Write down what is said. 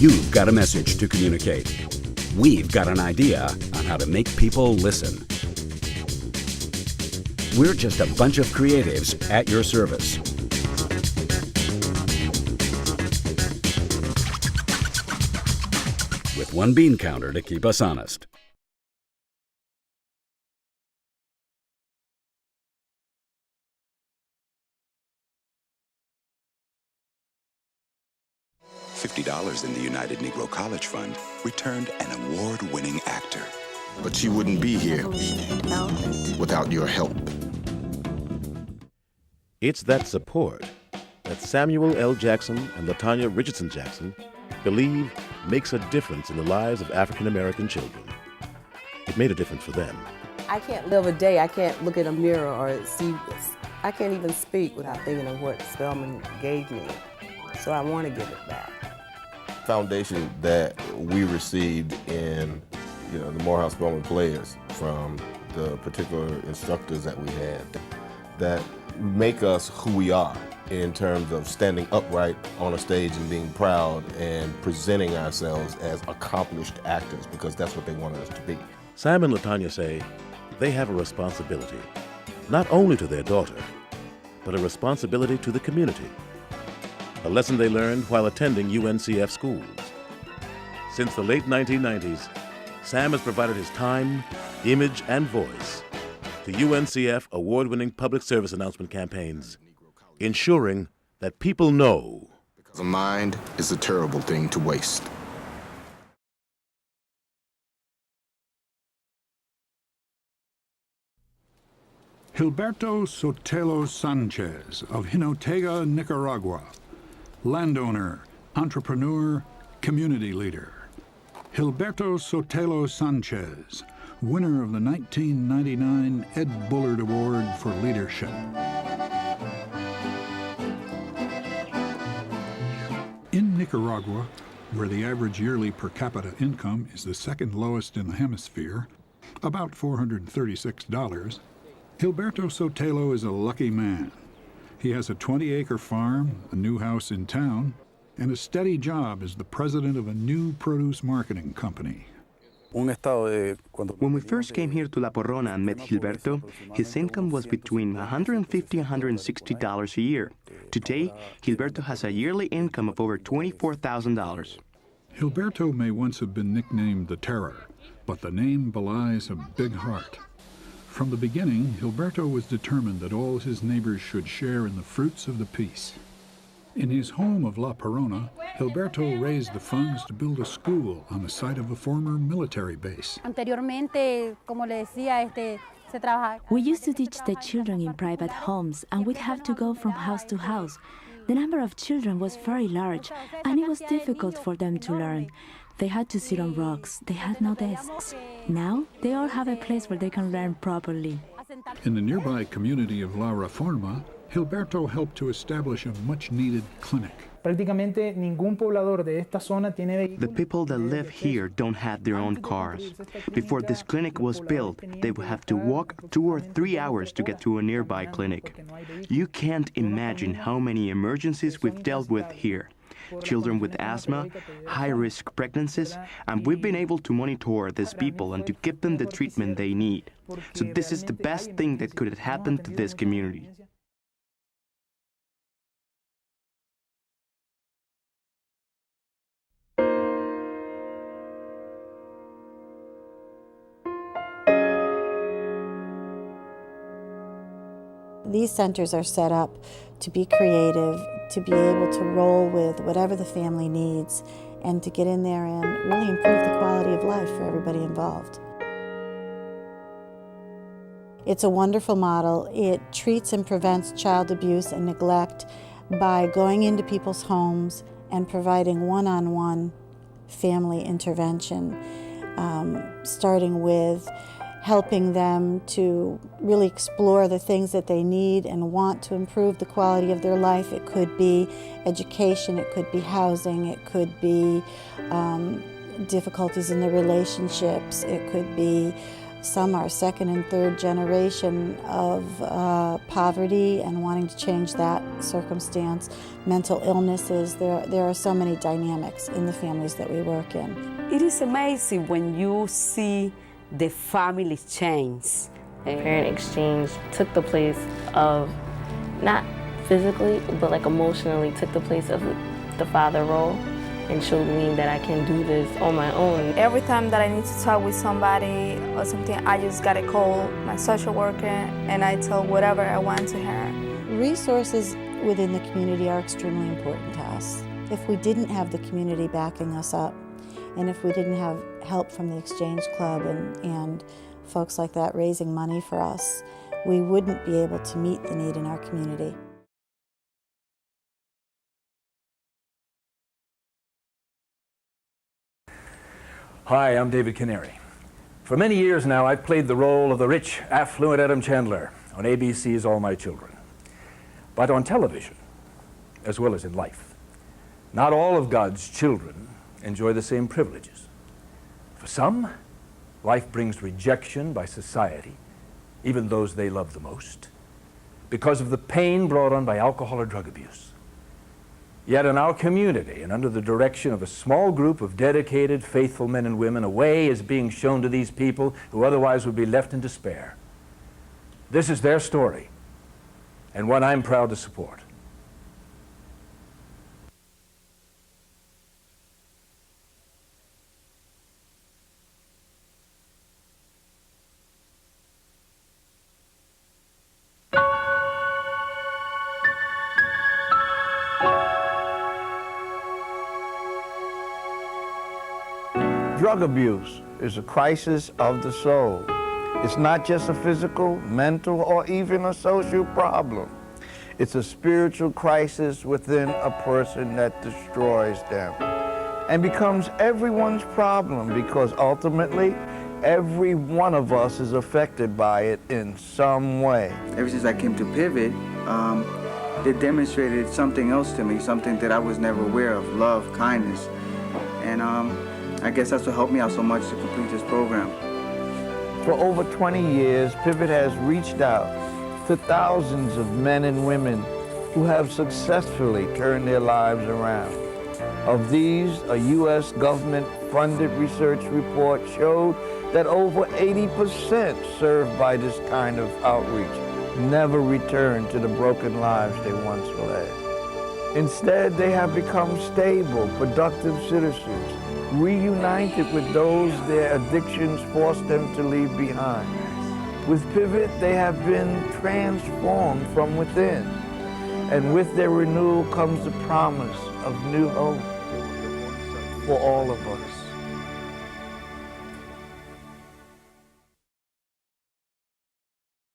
You've got a message to communicate. We've got an idea on how to make people listen. We're just a bunch of creatives at your service. With one bean counter to keep us honest. $50 in the United Negro College Fund returned an award-winning actor. But you wouldn't be here without your help. It's that support that Samuel L. Jackson and LaTanya Richardson Jackson believe makes a difference in the lives of African American children. It made a difference for them. I can't live a day, I can't look in a mirror or see this. I can't even speak without thinking of what Spelman gave me. So I want to give it back. Foundation that we received in the Morehouse Spelman players from the particular instructors that we had that make us who we are in terms of standing upright on a stage and being proud and presenting ourselves as accomplished actors, because that's what they wanted us to be. Sam and LaTanya say they have a responsibility, not only to their daughter, but a responsibility to the community. A lesson they learned while attending UNCF schools. Since the late 1990s, Sam has provided his time, image, and voice to UNCF award-winning public service announcement campaigns, ensuring that people know. A mind is a terrible thing to waste. Gilberto Sotelo Sanchez of Jinotega, Nicaragua. Landowner, entrepreneur, community leader. Gilberto Sotelo Sanchez, winner of the 1999 Ed Bullard Award for Leadership. In Nicaragua, where the average yearly per capita income is the second lowest in the hemisphere, about $436, Gilberto Sotelo is a lucky man. He has a 20-acre farm, a new house in town, and a steady job as the president of a new produce marketing company. When we first came here to La Porrona and met Gilberto, his income was between $150 and $160 a year. Today, Gilberto has a yearly income of over $24,000. Gilberto may once have been nicknamed the Terror, but the name belies a big heart. From the beginning, Gilberto was determined that all his neighbors should share in the fruits of the peace. In his home of La Porrona, Gilberto raised the funds to build a school on the site of a former military base. We used to teach the children in private homes, and we'd have to go from house to house. The number of children was very large, and it was difficult for them to learn. They had to sit on rocks. They had no desks. Now, they all have a place where they can learn properly. In the nearby community of La Reforma, Gilberto helped to establish a much-needed clinic. The people that live here don't have their own cars. Before this clinic was built, they would have to walk 2 or 3 hours to get to a nearby clinic. You can't imagine how many emergencies we've dealt with here. Children with asthma, high-risk pregnancies, and we've been able to monitor these people and to give them the treatment they need. So this is the best thing that could have happened to this community. These centers are set up to be creative, to be able to roll with whatever the family needs, and to get in there and really improve the quality of life for everybody involved. It's a wonderful model. It treats and prevents child abuse and neglect by going into people's homes and providing one-on-one family intervention, starting with helping them to really explore the things that they need and want to improve the quality of their life. It could be education, it could be housing, it could be difficulties in the relationships, it could be Some are second and third generation of poverty and wanting to change that circumstance. Mental illnesses, there are so many dynamics in the families that we work in. It is amazing when you see the family change. Parent exchange took the place of, not physically, but like emotionally took the place of the father role and showed me that I can do this on my own. Every time that I need to talk with somebody or something, I just gotta call my social worker and I tell whatever I want to her. Resources within the community are extremely important to us. If we didn't have the community backing us up, and if we didn't have help from the Exchange Club and folks like that raising money for us, we wouldn't be able to meet the need in our community. Hi, I'm David Canary. For many years now, I've played the role of the rich, affluent Adam Chandler on ABC's All My Children. But on television, as well as in life, not all of God's children enjoy the same privileges. For some, life brings rejection by society, even those they love the most, because of the pain brought on by alcohol or drug abuse. Yet in our community, and under the direction of a small group of dedicated, faithful men and women, a way is being shown to these people who otherwise would be left in despair. This is their story, and one I'm proud to support. Drug abuse is a crisis of the soul. It's not just a physical, mental, or even a social problem. It's a spiritual crisis within a person that destroys them and becomes everyone's problem because ultimately, every one of us is affected by it in some way. Ever since I came to Pivot, they demonstrated something else to me, something that I was never aware of, love, kindness. And I guess that's what helped me out so much to complete this program. For over 20 years, Pivot has reached out to thousands of men and women who have successfully turned their lives around. Of these, a U.S. government-funded research report showed that over 80% served by this kind of outreach never returned to the broken lives they once led. Instead, they have become stable, productive citizens, reunited with those their addictions forced them to leave behind. With Pivot, they have been transformed from within. And with their renewal comes the promise of new hope for all of us.